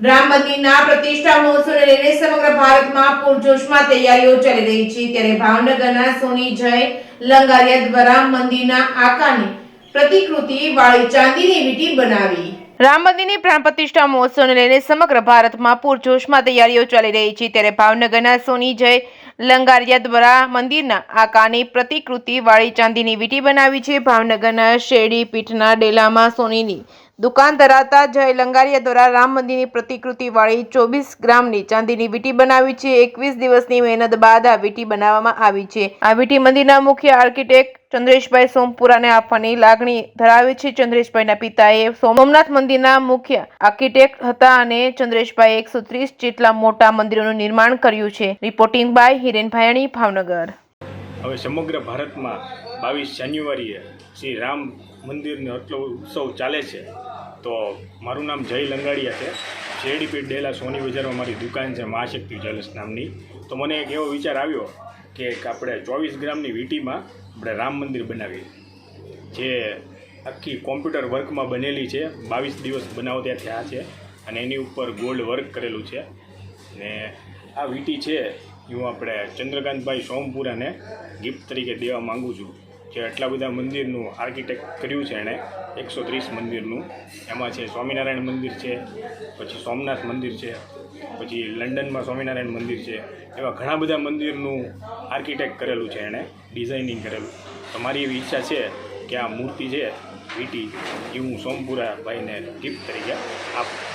રામ મંદિરના પ્રતિષ્ઠા મહોત્સવને લઈને સમગ્ર ભારતમાં પૂરજોશમાં તૈયારીઓ ચાલી રહી છે, ત્યારે ભાવનગરના સોની જય લંગારિયા દ્વારા મંદિરના આકારની પ્રતિકૃતિ વાળી ચાંદીની વીંટી બનાવી રામ મંદિરની પ્રાણ પ્રતિષ્ઠા મહોત્સવને લઈને સમગ્ર ભારતમાં પૂરજોશમાં તૈયારીઓ ચાલી રહી છે, ત્યારે ભાવનગરના સોની જય લંગારિયા દ્વારા મંદિરના આકારની પ્રતિકૃતિ વાળી ચાંદીની વીંટી બનાવી છે। ભાવનગરના શેરડી પીઠના ડેલામાં સોનીની દુકાન ધરાવતા જય લંગારિયા દ્વારા રામ મંદિરની પ્રતિકૃતિ વાળી 24 ગ્રામની ચાંદીની વીંટી બનાવી છે। 21 દિવસની મહેનત બાદ આ વીંટી બનાવવામાં આવી છે। આ વીંટી મંદિરના મુખ્ય આર્કિટેક્ટ ચંદ્રેશભાઈ સોમપુરાને આપવાની લાગણી ધરાવે છે। ચંદ્રેશભાઈના પિતાએ સોમનાથ મંદિરના મુખ્ય આર્કિટેક્ટ હતા અને ચંદ્રેશભાઈએ 130 જેટલા મોટા મંદિરોનું નિર્માણ કર્યું છે। Reporting by Hiren Bhayani, Bhavnagar. હવે સમગ્ર ભારતમાં 22 જાન્યુઆરીએ શ્રી રામ મંદિરનો એટલો ઉત્સવ ચાલે છે, તો મારું નામ જય લંગાડિયા છે। શેરડીપીઠ ડેલા સોની બજારમાં મારી દુકાન છે મહાશક્તિ જ્વેલર્સ નામની। તો મને એક એવો વિચાર આવ્યો કે આપણે 24 ગ્રામની વીંટીમાં આપણે રામ મંદિર બનાવીએ, જે આખી કોમ્પ્યુટર વર્કમાં બનેલી છે। 22 દિવસ બનાવતા થયા છે અને એની ઉપર ગોલ્ડ વર્ક કરેલું છે ને આ વીંટી છે હું આપણે ચંદ્રકાંતભાઈ સોમપુરાને ગિફ્ટ તરીકે દેવા માગું છું। જે આટલા બધા મંદિરનું આર્કિટેક્ટ કર્યું છે એણે, 130 મંદિરનું, એમાં છે સ્વામિનારાયણ મંદિર છે, પછી સોમનાથ મંદિર છે, પછી લંડનમાં સ્વામિનારાયણ મંદિર છે, એવા ઘણા બધા મંદિરનું આર્કિટેક્ટ કરેલું છે એણે, ડિઝાઇનિંગ કરેલું। તો મારી એવી ઈચ્છા છે કે આ મૂર્તિ છે વીંટી એ હું સોમપુરા ભાઈને ગિફ્ટ તરીકે આપું।